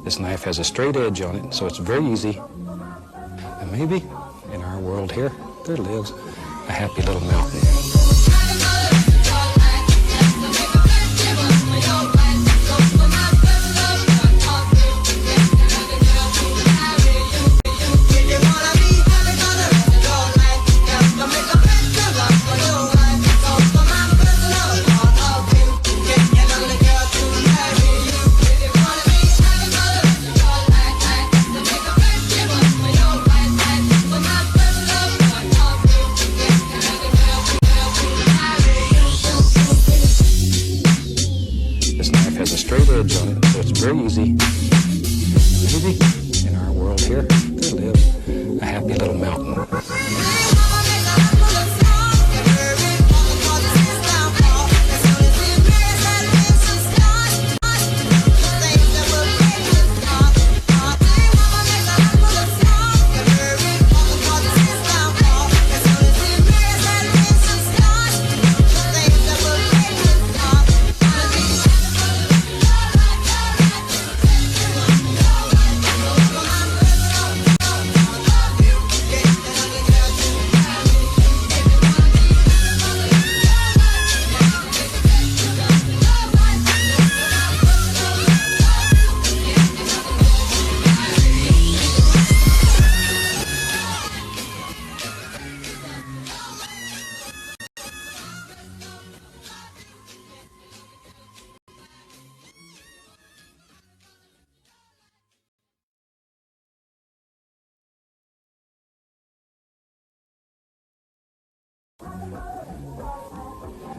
This knife has a straight edge on it, so it's very easy. And maybe in our world here, there lives a happy little mountain. Has a straight edge on it, so it's very easy. Maybe in our world here, there lives a happy little mountain.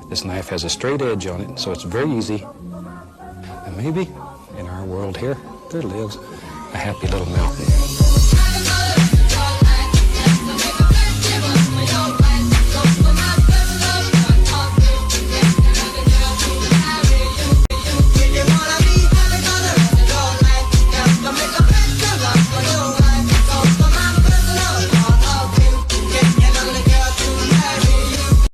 This knife has a straight edge on it, so it's very easy. And maybe in our world here, there lives a happy little mountain.